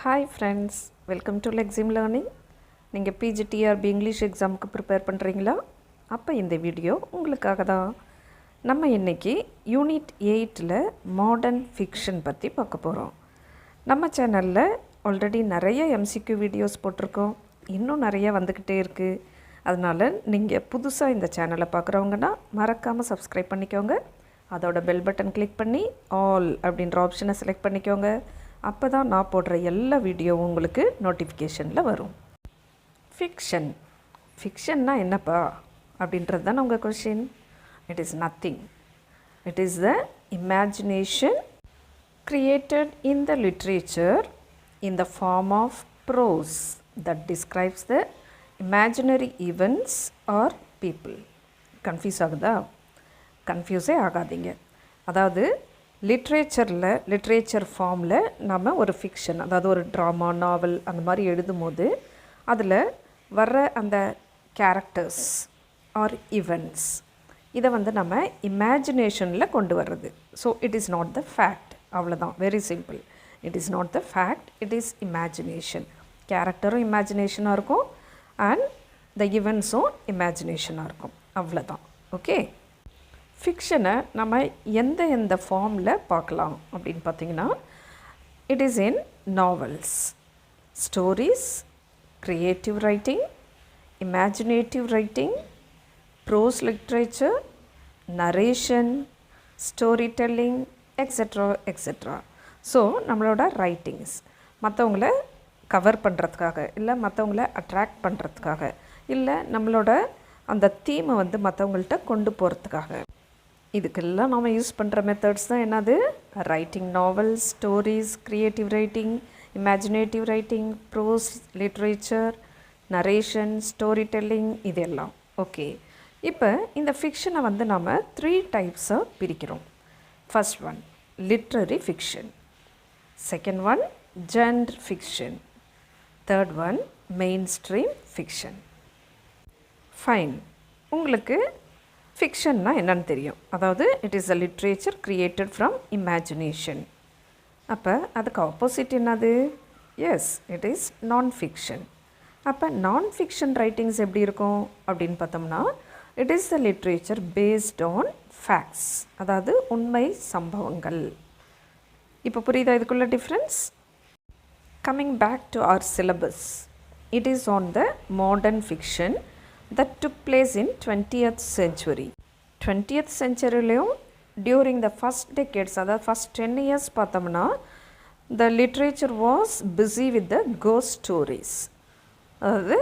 Hi friends, welcome to lexemelearning. நீங்கள் PG TRB English examக்கு prepare பண்ணுறீங்களா? அப்போ இந்த வீடியோ உங்களுக்காக தான். நம்ம இன்றைக்கி UNIT-8ல் மாடர்ன் ஃபிக்ஷன் பற்றி பார்க்க போகிறோம். நம்ம சேனலில் ஆல்ரெடி நிறைய MCQ வீடியோஸ் போட்டிருக்கோம். இன்னும் நிறைய வந்துக்கிட்டே இருக்குது. அதனால் நீங்கள் புதுசாக இந்த சேனலை பார்க்குறவங்கன்னா மறக்காமல் சப்ஸ்கிரைப் பண்ணிக்கோங்க. அதோட பெல் பட்டன் கிளிக் பண்ணி ஆல் அப்படின்ற ஆப்ஷனை செலக்ட் பண்ணிக்கோங்க. அப்போ தான் நான் போடுற எல்லா வீடியோவும் உங்களுக்கு நோட்டிஃபிகேஷனில் வரும். ஃபிக்ஷன்னா என்னப்பா அப்படின்றது தான் உங்கள் question. It is nothing. It is the imagination created in the literature in the form of prose that describes the imaginary events or people. Confuse ஆகுதா? கன்ஃபியூஸே ஆகாதீங்க. அதாவது லிட்ரேச்சர் ஃபார்மில் நம்ம ஒரு ஃபிக்ஷன், அதாவது ஒரு ட்ராமா, நாவல் அந்த மாதிரி எழுதும் போது அதில் வர்ற அந்த கேரக்டர்ஸ் ஆர் ஈவெண்ட்ஸ் இதை வந்து நம்ம இமேஜினேஷனில் கொண்டு வர்றது. So it is not the fact. அவ்வளோதான், very simple. It is not the fact, it is imagination. கேரக்டரும் இமேஜினேஷனாக இருக்கும் அண்ட் த ஈவெண்ட்ஸும் இமேஜினேஷனாக இருக்கும். அவ்வளோதான். ஓகே, ஃபிக்ஷனை நம்ம எந்த ஃபார்மில் பார்க்கலாம் அப்படின்னு பார்த்தீங்கன்னா, it is in novels, stories, creative writing, imaginative writing, prose literature, narration, story telling, etcetera. So நம்மளோட ரைட்டிங்ஸ் மற்றவங்கள கவர் பண்ணுறதுக்காக, இல்லை மற்றவங்கள அட்ராக்ட் பண்ணுறதுக்காக, இல்லை நம்மளோட அந்த தீமை வந்து மற்றவங்கள்ட்ட கொண்டு போகிறதுக்காக, இதுக்கெல்லாம் நாம் யூஸ் பண்ணுற மெத்தட்ஸ் தான் என்னது? Writing novels, stories, creative writing, imaginative writing, prose literature, narration, story telling, இதெல்லாம். ஓகே, இப்போ இந்த ஃபிக்ஷனை வந்து நாம் 3 டைப்ஸாக பிரிக்கிறோம். First one literary fiction, second one genre fiction, third one main stream fiction. Fine, உங்களுக்கு ஃபிக்ஷன்னா என்னன்னு தெரியும். அதாவது it is a literature created from imagination. அப்போ அதுக்கு ஆப்போசிட் என்னது? Yes, it is non fiction. அப்போ நான் ஃபிக்ஷன் ரைட்டிங்ஸ் எப்படி இருக்கும் அப்படின்னு பார்த்தோம்னா, it is the literature based on facts, அதாவது உண்மை சம்பவங்கள். இப்போ புரியுதா இதுக்குள்ள difference? Coming back to our syllabus, it is on the modern fiction that took place in 20th century. 20th centuryலையும் during the first decades, அதாவது first 10 years பார்த்தோம்னா, the literature was busy with the ghost stories. அதாவது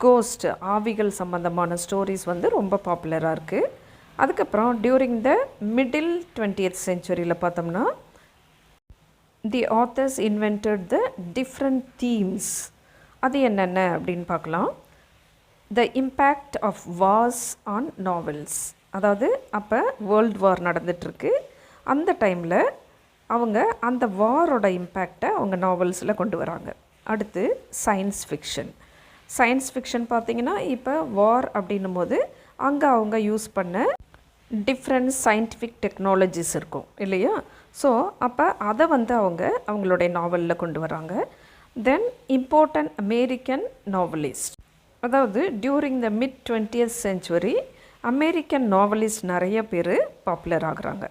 cost, ஆவிகள் சம்பந்தமான stories வந்து ரொம்ப பாப்புலராக இருக்குது. அதுக்கப்புறம் டியூரிங் த மிடில் 20th centuryயில் பார்த்தோம்னா, the authors invented the different themes. அது என்னென்ன அப்படின்னு பார்க்கலாம். The impact of wars on novels, அதாவது அப்போ வேர்ல்டு வார் நடந்துகிட்ருக்கு. அந்த டைமில் அவங்க அந்த வாரோட இம்பேக்டை அவங்க நாவல்ஸில் கொண்டு வராங்க. அடுத்து சயின்ஸ் ஃபிக்ஷன் பார்த்திங்கன்னா, இப்போ வார் அப்படின்னும் போது அங்கே அவங்க யூஸ் பண்ண டிஃப்ரெண்ட் சயின்டிஃபிக் டெக்னாலஜிஸ் இருக்கும் இல்லையா? ஸோ அப்போ அதை வந்து அவங்களுடைய நாவலில் கொண்டு வராங்க. தென் இம்பார்ட்டன்ட் அமெரிக்கன் நாவலிஸ்ட், அதாவது during the mid 20th century American novelist நிறைய பேர் பாப்புலர் ஆகுறாங்க.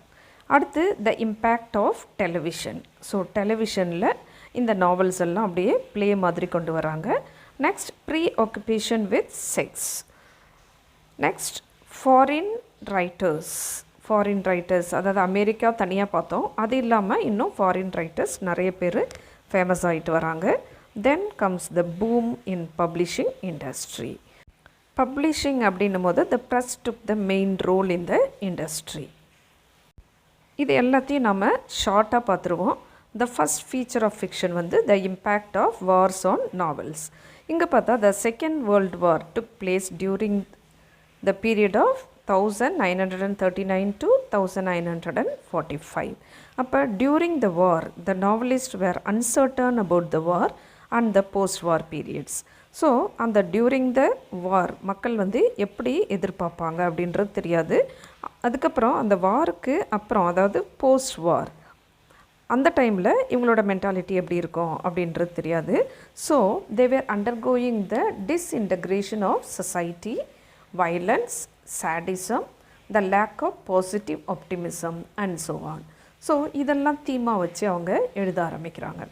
அடுத்து the impact of television. So டெலிவிஷனில் இந்த நாவல்ஸ் எல்லாம் அப்படியே ப்ளே மாதிரி கொண்டு வராங்க. Next preoccupation with sex. Next foreign writers, அதாவது அமெரிக்கா தனியாக பார்த்தோம், அது இல்லாமல் இன்னும் ஃபாரின் ரைட்டர்ஸ் நிறைய பேர் ஃபேமஸ் ஆகிட்டு வராங்க. Then comes the boom in publishing industry. Publishing அப்படின்னும் போது the press took the main role in the industry. இது எல்லாத்தையும் நம்ம ஷார்ட்டாக பார்த்துருவோம். The first feature of fiction வந்து the impact of wars on novels. இங்கே பார்த்தா the Second World War took place during the period of 1939 to 1945. அப்போ during the war the novelists were uncertain about the war and the post-war periods. So அந்த during the வார் மக்கள் வந்து எப்படி எதிர்பார்ப்பாங்க அப்படின்றது தெரியாது. அதுக்கப்புறம் அந்த வாருக்கு அப்புறம், அதாவது போஸ்ட் வார், அந்த டைமில் இவங்களோட மென்டாலிட்டி எப்படி இருக்கும் அப்படின்றது தெரியாது. So they were undergoing the disintegration of society, violence, sadism, the lack of positive optimism and so on. So இதெல்லாம் தீமாக வச்சு அவங்க எழுத ஆரம்பிக்கிறாங்க.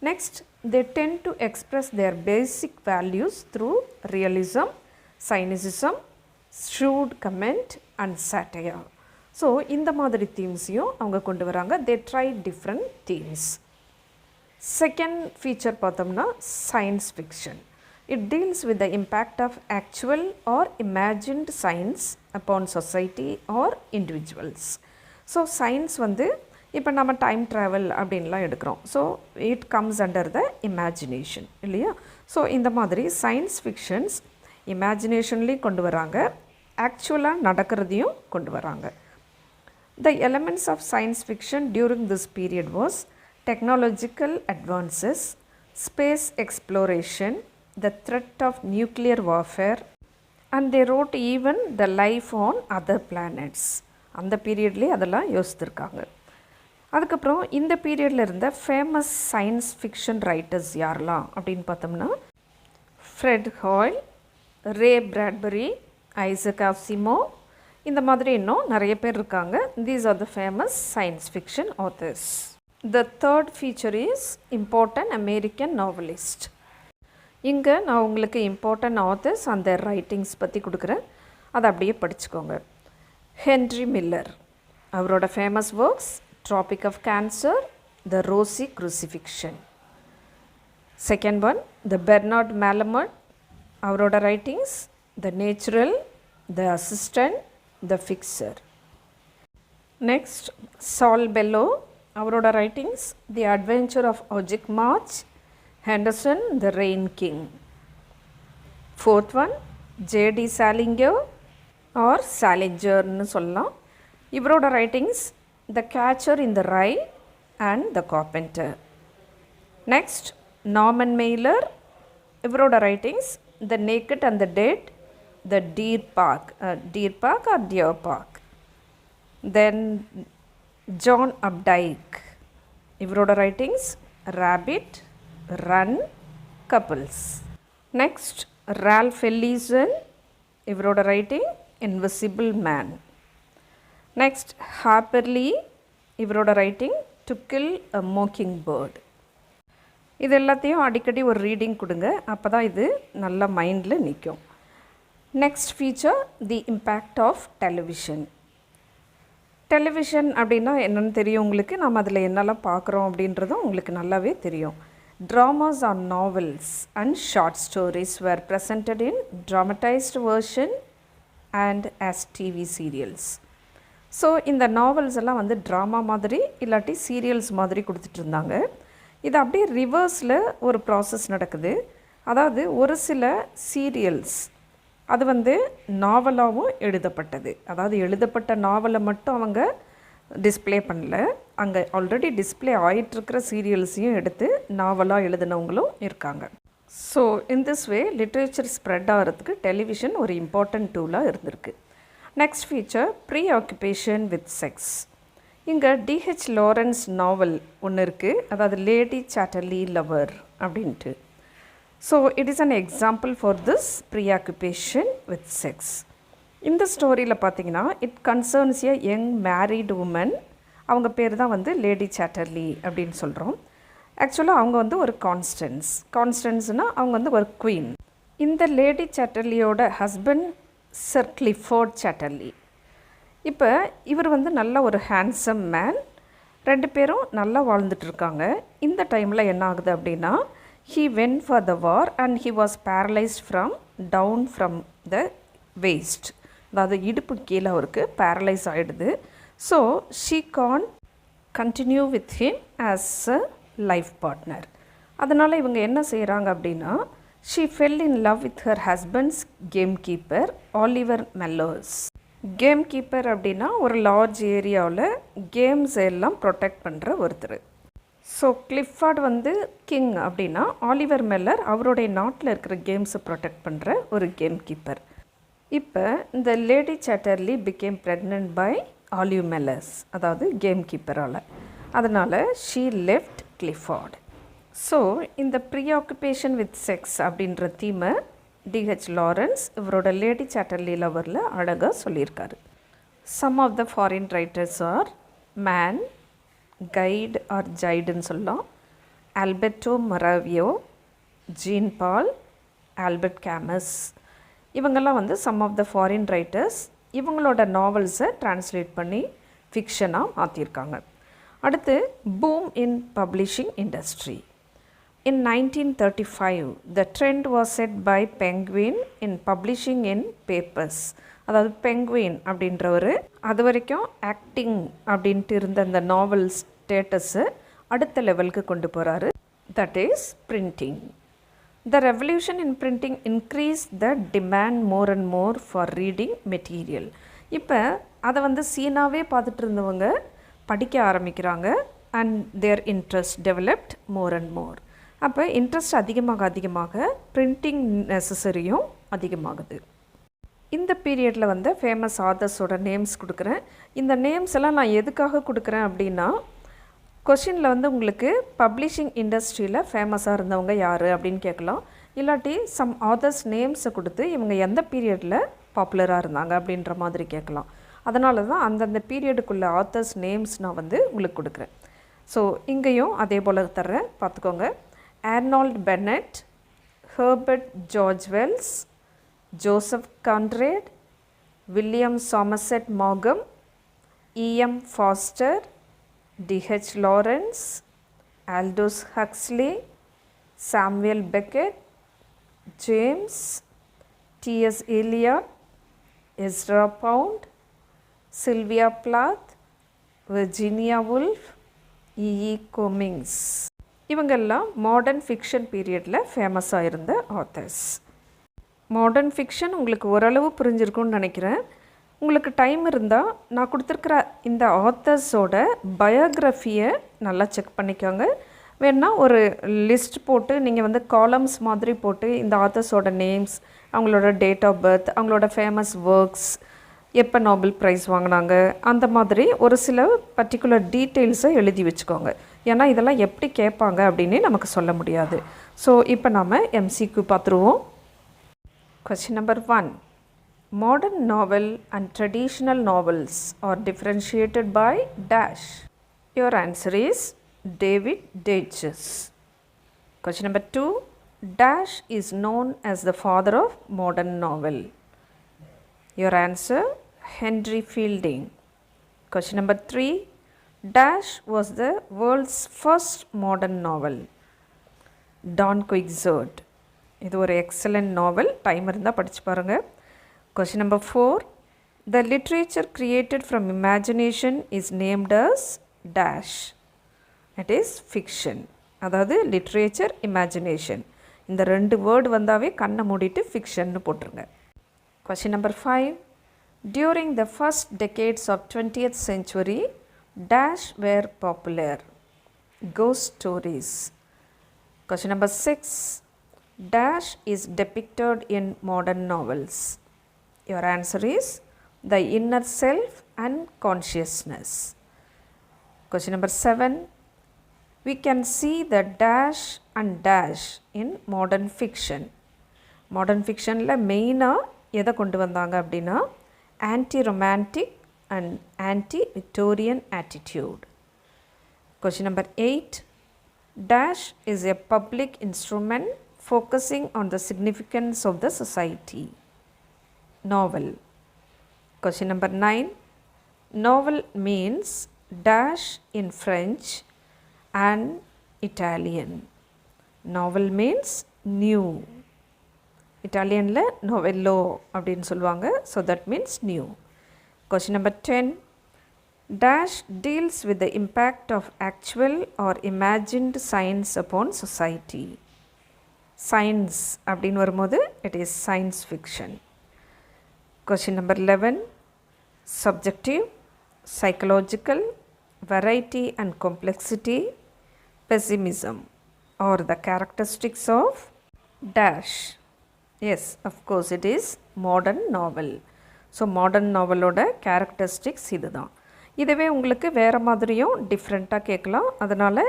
Next, they tend to express their basic values through realism, cynicism, shrewd comment and satire. So இந்த மாதிரி தீம்ஸையும் அவங்க கொண்டு வராங்க. they try different themes. Second feature பார்த்தோம்னா science fiction. It deals with the impact of actual or imagined science upon society or individuals. So science வந்து இப்போ நம்ம time travel அப்படின்லாம் எடுக்கிறோம். So it comes under the imagination இல்லையா? So இந்த மாதிரி science fictions இமேஜினேஷன்லேயும் கொண்டு வராங்க, ஆக்சுவலாக நடக்கிறதையும் கொண்டு வராங்க. The elements of science fiction during this period was technological advances, space exploration, the threat of nuclear warfare, and they wrote even the life on other planets. அந்த பீரியட்லேயே அதெல்லாம் யோசித்திருக்காங்க. அதுக்கப்புறம் இந்த பீரியடில் இருந்த ஃபேமஸ் சயின்ஸ் ஃபிக்ஷன் ரைட்டர்ஸ் யாரெல்லாம் அப்படின்னு பார்த்தோம்னா Fred ஹாயில், ரே Bradbury, Isaac ஆசிமோவ், இந்த மாதிரி இன்னும் நிறைய பேர் இருக்காங்க. These are the famous science fiction authors. The third feature is important American novelist. இங்கே நான் உங்களுக்கு இம்பார்ட்டன்ட் ஆத்தர்ஸ் அந்த ரைட்டிங்ஸ் பற்றி கொடுக்குறேன், அதை அப்படியே படிச்சுக்கோங்க. ஹென்ரி மில்லர், அவரோட famous works Tropic of Cancer, The Rosy Crucifixion. Second one, the Bernard Malamud, அவரோட writings The Natural, The Assistant, The Fixer. Next, Saul Bellow, அவரோட writings The Adventure of Ojik March, Henderson, The Rain King. Fourth one, J.D. Salinger or Salingerன்னு சொல்லலாம். இவரோட writings The Catcher in the Rye and The Carpenter. Next, Norman Mailer, இவரோட writings The Naked and the Dead, The Deer Park or Deer Park. Then John Updike, இவரோட ரைட்டிங்ஸ் Rabbit, Run, Couples. Next, Ralph Ellison, இவரோட ரைட்டிங் Invisible Man. Next Harper Lee, இவரோட ரைட்டிங் to kill a mocking bird. இது எல்லாத்தையும் அடிக்கடி ஒரு ரீடிங் கொடுங்க, அப்போ தான் இது நல்ல மைண்டில் நிற்கும். Next feature the impact of television. Television அப்படின்னா என்னென்னு தெரியும் உங்களுக்கு, நம்ம அதில் என்னெல்லாம் பார்க்குறோம் அப்படின்றதும் உங்களுக்கு நல்லாவே தெரியும். Dramas or novels and short stories were presented in dramatized version and as TV serials. So இந்த நாவல்ஸ் எல்லாம் வந்து ட்ராமா மாதிரி இல்லாட்டி சீரியல்ஸ் மாதிரி கொடுத்துட்ருந்தாங்க. இது அப்படியே ரிவர்ஸில் ஒரு ப்ராசஸ் நடக்குது. அதாவது ஒரு சில சீரியல்ஸ் அது வந்து நாவலாகவும் எழுதப்பட்டது. அதாவது எழுதப்பட்ட நாவலை மட்டும் அவங்க டிஸ்பிளே பண்ணல, அங்கே ஆல்ரெடி டிஸ்பிளே ஆகிட்டுருக்கிற சீரியல்ஸையும் எடுத்து நாவலாக எழுதினவங்களும் இருக்காங்க. So in this way literature spread ஆகிறதுக்கு டெலிவிஷன் ஒரு இம்பார்ட்டண்ட் டூலாக இருந்திருக்கு. Next feature preoccupation with sex. இங்கே டிஹெச் லாரன்ஸ் நாவல் ஒன்று இருக்குது, அதாவது லேடி சாட்டர்லி லவர் அப்படின்ட்டு. So it is an example for this preoccupation with sex. இந்த ஸ்டோரியில் பார்த்தீங்கன்னா it concerns a young married woman. அவங்க பேர் தான் வந்து லேடி சாட்டர்லி அப்படின்னு சொல்கிறோம். ஆக்சுவலாக அவங்க வந்து ஒரு கான்ஸ்டன்ஸ்னால் அவங்க வந்து ஒரு குவீன். இந்த லேடி சாட்டர்லியோட ஹஸ்பண்ட் சர் கிளிஃபோர்ட் சாட்டர்லி. இப்போ இவர் வந்து நல்ல ஒரு ஹேண்ட்ஸம் மேன், ரெண்டு பேரும் நல்லா வாழ்ந்துட்டுருக்காங்க. இந்த டைமில் என்ன ஆகுது அப்படின்னா he went for the war and he was paralyzed down from the waist. அதாவது இடுப்பு கீழே அவருக்கு பேரலைஸ் ஆகிடுது. So she can't continue with him as a life partner. அதனால் இவங்க என்ன செய்கிறாங்க அப்படின்னா she fell in love with her husband's gamekeeper Oliver Mellors. கேம்கீப்பர் அப்படின்னா ஒரு லார்ஜ் ஏரியாவில் கேம்ஸ் எல்லாம் ப்ரொடெக்ட் பண்ணுற ஒருத்தர். ஸோ கிளிஃபார்ட் வந்து கிங் அப்படின்னா ஆலிவர் மெல்லர் அவருடைய நாட்டில் இருக்கிற கேம்ஸை ப்ரொடெக்ட் பண்ணுற ஒரு கேம் கீப்பர். இப்போ இந்த Lady Chatterley became pregnant by Oliver Mellors, அதாவது கேம் கீப்பரால். அதனால் she left Clifford. ஸோ இந்த ப்ரீஆக்குபேஷன் வித் செக்ஸ் அப்படின்ற தீமை டிஹெச் லாரன்ஸ் இவரோட லேடி சாட்டர்லி லவரில் அழகாக சொல்லியிருக்காரு. Some of the foreign writers are Mann, Gide or ஜைடுன்னு சொல்லலாம், Alberto Moravia, Jean Paul, Albert Camus. இவங்கெல்லாம் வந்து some of the foreign writers. இவங்களோட நாவல்ஸை ட்ரான்ஸ்லேட் பண்ணி ஃபிக்ஷனாக மாற்றிருக்காங்க. அடுத்து boom in publishing industry. In 1935, the trend was set by Penguin in publishing in papers. அதாவது பெங்குவின் அப்படின்றவர் அது வரைக்கும் ஆக்டிங் அப்படின்ட்டு இருந்த அந்த நாவல் ஸ்டேட்டஸை அடுத்த லெவலுக்கு கொண்டு போகிறாரு. That is printing. The revolution in printing increased the demand more and more for reading material. இப்போ அதை வந்து சீனாவே பார்த்துட்டு இருந்தவங்க படிக்க ஆரம்பிக்கிறாங்க. And their interest developed more and more. அப்போ இன்ட்ரெஸ்ட் அதிகமாக பிரிண்டிங் நெசசரியும் அதிகமாகுது. இந்த பீரியடில் வந்து ஃபேமஸ் ஆதர்ஸோட நேம்ஸ் கொடுக்குறேன். இந்த நேம்ஸ் எல்லாம் நான் எதுக்காக கொடுக்குறேன் அப்படின்னா, கொஷினில் வந்து உங்களுக்கு பப்ளிஷிங் இண்டஸ்ட்ரியில் ஃபேமஸாக இருந்தவங்க யார் அப்படின்னு கேட்கலாம். இல்லாட்டி சம் ஆதர்ஸ் நேம்ஸை கொடுத்து இவங்க எந்த பீரியடில் பாப்புலராக இருந்தாங்க அப்படின்ற மாதிரி கேட்கலாம். அதனால தான் அந்தந்த பீரியடுக்குள்ள ஆதர்ஸ் நேம்ஸ் நான் வந்து உங்களுக்கு கொடுக்குறேன். ஸோ இங்கேயும் அதே போல் தர்றேன், பார்த்துக்கோங்க. Arnold Bennett, Herbert George Wells, Joseph Conrad, William Somerset Maugham, E.M. Foster, D.H. Lawrence, Aldous Huxley, Samuel Beckett, James, T.S. Eliot, Ezra Pound, Sylvia Plath, Virginia Woolf, E.E. Cummings. இவங்கெல்லாம் modern fiction பீரியடில் ஃபேமஸாக இருந்த authors. Modern fiction உங்களுக்கு ஓரளவு புரிஞ்சிருக்கும்னு நினைக்கிறேன். உங்களுக்கு time இருந்தால் நான் கொடுத்துருக்குற இந்த ஆத்தர்ஸோட பயோகிராஃபியை நல்லா செக் பண்ணிக்கோங்க. வேணா ஒரு லிஸ்ட் போட்டு நீங்கள் வந்து காலம்ஸ் மாதிரி போட்டு இந்த ஆத்தர்ஸோட நேம்ஸ், அவங்களோட டேட் ஆஃப் பர்த், அவங்களோட ஃபேமஸ் ஒர்க்ஸ், எப்போ நோபல் ப்ரைஸ் வாங்கினாங்க, அந்த மாதிரி ஒரு சில பர்டிகுலர் டீட்டெயில்ஸை எழுதி வச்சுக்கோங்க. ஏன்னா இதெல்லாம் எப்படி கேட்பாங்க அப்படின்னு நமக்கு சொல்ல முடியாது. ஸோ இப்போ நம்ம MCQ பார்த்துருவோம். Question number 1. Modern novel and traditional novels are differentiated by dash. Your answer is David Deutsch. Question number 2. Dash is known as the father of modern novel. Your answer, Henry Fielding. Question number 3. Dash was the world's first modern novel. Don Quixote. இது ஒரு excellent நாவல், time இருந்தால் படித்து பாருங்கள். Question number 4. The literature created from imagination is named as dash. It is fiction. அதாவது literature, imagination, இந்த ரெண்டு word வந்தாவே கண்ணை மூடிட்டு ஃபிக்ஷன்னு போட்டுருங்க. Question number 5. During the first decades of 20th century, dash were popular. Ghost stories. Question number 6. Dash is depicted in modern novels. Your answer is the inner self and consciousness. Question number 7. We can see the dash and dash in modern fiction. Modern fictionல மெயினாக எதை கொண்டு வந்தாங்க அப்படின்னா anti-romantic and anti-Victorian attitude. Question number 8. Dash is a public instrument focusing on the significance of the society. Novel. Question number 9. Novel means dash in French and Italian. Novel means new. Italianல novello அப்படின்னு சொல்லுவாங்க. So that means new. Question number 10. Dash deals with the impact of actual or imagined science upon society. Science அப்படின்னு வரும்போது it is science fiction. Question number 11. Subjective, psychological, variety and complexity, pessimism are the characteristics of dash. Yes, of course it is modern novel. ஸோ modern நாவலோட characteristics இது தான். இதுவே உங்களுக்கு வேறு மாதிரியும் டிஃப்ரெண்ட்டாக கேட்கலாம். அதனால்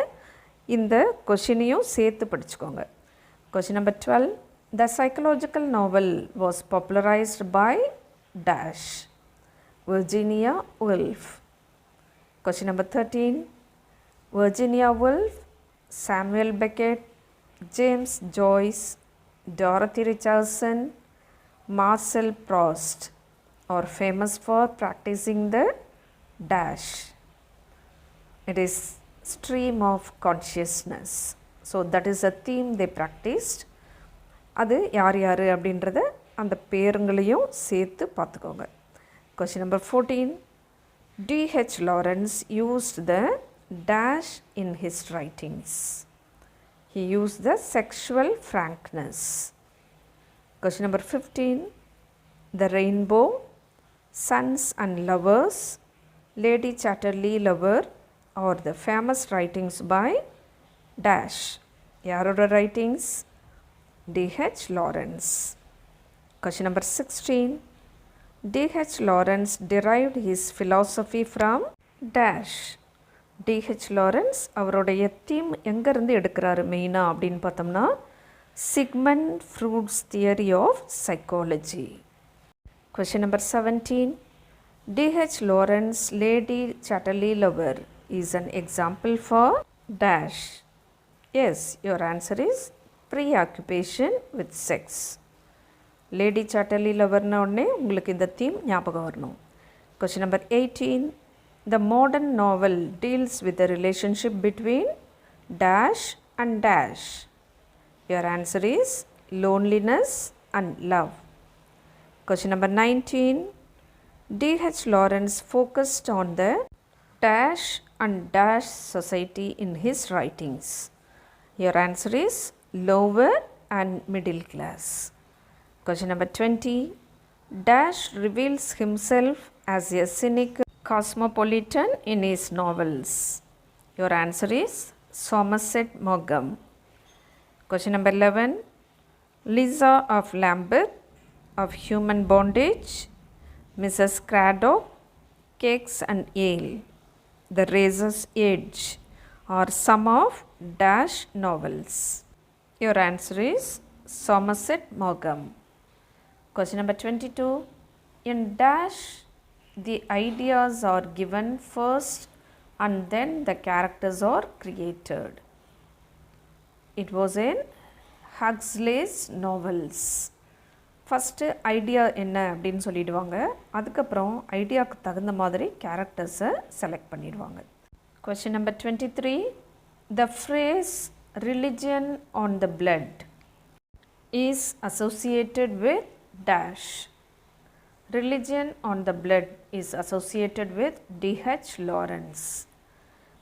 இந்த கொஷினையும் சேர்த்து படிச்சுக்கோங்க. Question number 12. The psychological novel was popularized by dash. Virginia Woolf. Question number 13. Virginia Woolf, Samuel Beckett, James Joyce, Dorothy Richardson, Marcel Proust are famous for practicing the dash. It is stream of consciousness. So that is a theme they practiced. அது யார் யார் அப்படின்றத அந்த பேருங்களையும் சேர்த்து பார்த்துக்கோங்க. Question number 14. D.H. Lawrence used the dash in his writings. He used the sexual frankness. Question number 15. The Rainbow, Sons and Lovers, Lady Chatterley Lover are the famous writings by dash. Yaroda writings? D.H. Lawrence. Question number 16. D.H. Lawrence derived his philosophy from dash. D.H. Lawrence அவருடைய theme எங்கேருந்து எடுக்கிறாரு மெயினாக அப்படின்னு பார்த்தோம்னா Sigmund Freud's theory of psychology. Question number 17. D.H. Lawrence Lady Chatterley Lover is an example for dash. Yes, your answer is preoccupation with sex. Lady Chatterley Loverna ஒன்னே உங்களுக்கு இந்த theme ஞாபகம் வரணும். Question number 18. The modern novel deals with the relationship between dash and dash. Your answer is loneliness and love. Question number 19. D.H. Lawrence focused on the dash and dash society in his writings. Your answer is lower and middle class. Question number 20. Dash reveals himself as a cynic cosmopolitan in his novels. Your answer is Somerset Maugham. Question number 11. Lisa of Lambeth, of Human Bondage, Mrs. Craddock, Cakes and Ale, The Razor's Edge are some of dash novels. Your answer is Somerset Maugham. Question number 22. In dash, the ideas are given first and then the characters are created. It was in Huxley's novels. First idea என்ன அப்படின்னு சொல்லிடுவாங்க, அதுக்கப்புறம் ஐடியாவுக்கு தகுந்த மாதிரி கேரக்டர்ஸை select பண்ணிடுவாங்க. Question number 23. The phrase religion on the blood is associated with dash. Religion on the blood is associated with D.H. Lawrence.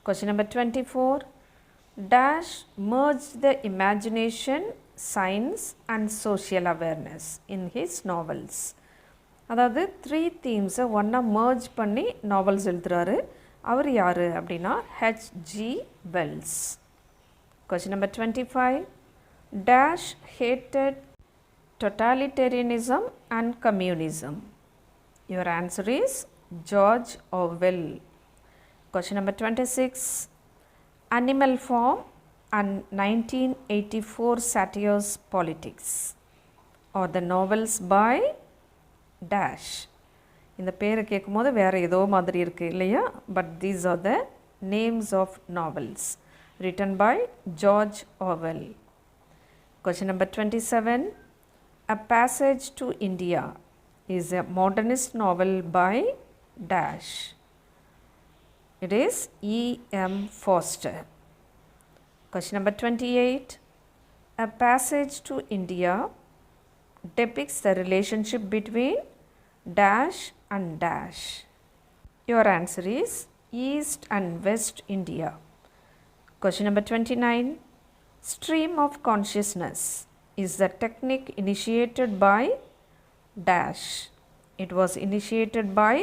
Question number 24. Dash merged the imagination, science and social awareness in his novels. அதாவது 3 themes ஒன்றா merge பண்ணி novels எழுதுறாரு. அவர் யார் அப்படின்னா H.G. Wells. Question number 25. Dash hated totalitarianism and communism. Your answer is George Orwell. Question number 26. Animal Farm and 1984 Satires Politics are the novels by dash. இந்த பேரை கேட்கும் போது வேறு ஏதோ மாதிரி இருக்குது இல்லையா? But these are the names of novels written by George Orwell. Question number 27. A Passage to India is a modernist novel by dash. It is E.M. Forster. Question number 28. A Passage to India depicts the relationship between dash and dash. Your answer is East and West India. Question number 29. Stream of consciousness is the technique initiated by dash. It was initiated by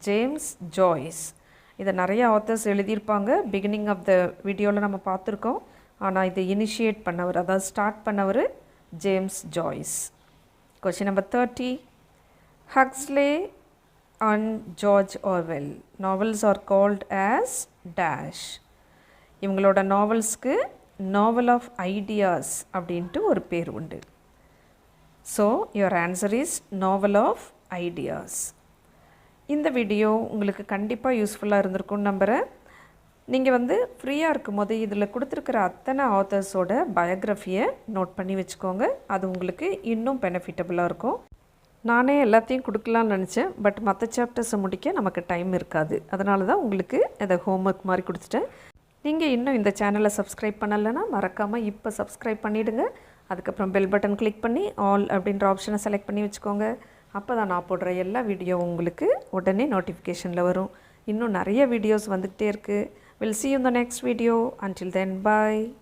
James Joyce. இதை நிறைய authors எழுதியிருப்பாங்க. Beginning of the வீடியோவில் நம்ம பார்த்துருக்கோம். ஆனால் இதை initiate பண்ணவர், அதாவது ஸ்டார்ட் பண்ணவர் James Joyce. Question number 30. Huxley and George Orwell. Novels are called as dash. இவங்களோட நாவல்ஸ்க்கு நாவல் ஆஃப் ஐடியாஸ் அப்படின்ட்டு ஒரு பேர் உண்டு. So your answer is novel of ideas. இந்த வீடியோ உங்களுக்கு கண்டிப்பாக யூஸ்ஃபுல்லாக இருந்திருக்கும்னு நம்புகிறேன். நீங்கள் ஃப்ரீயாக இருக்கும் போது இதில் கொடுத்துருக்கிற அத்தனை ஆத்தர்ஸோட பயோகிராஃபியை நோட் பண்ணி வச்சுக்கோங்க. அது உங்களுக்கு இன்னும் பெனிஃபிட்டபுளாக இருக்கும். நானே எல்லாத்தையும் கொடுக்கலான்னு நினச்சேன், பட் மற்ற சாப்டர்ஸை முடிக்க நமக்கு டைம் இருக்காது. அதனால தான் உங்களுக்கு அதை ஹோம்ஒர்க் மாதிரி கொடுத்துட்டேன். நீங்கள் இன்னும் இந்த சேனலை சப்ஸ்கிரைப் பண்ணலைன்னா மறக்காமல் இப்போ சப்ஸ்கிரைப் பண்ணிவிடுங்க. அதுக்கப்புறம் பெல் பட்டன் கிளிக் பண்ணி ஆல் அப்படின்ற ஆப்ஷனை செலக்ட் பண்ணி வச்சுக்கோங்க. அப்போ தான் நான் போடுற எல்லா வீடியோவும் உங்களுக்கு உடனே நோட்டிஃபிகேஷனில் வரும். இன்னும் நிறைய வீடியோஸ் வந்துக்கிட்டே இருக்குது. We'll see you in the next video. Until then, bye.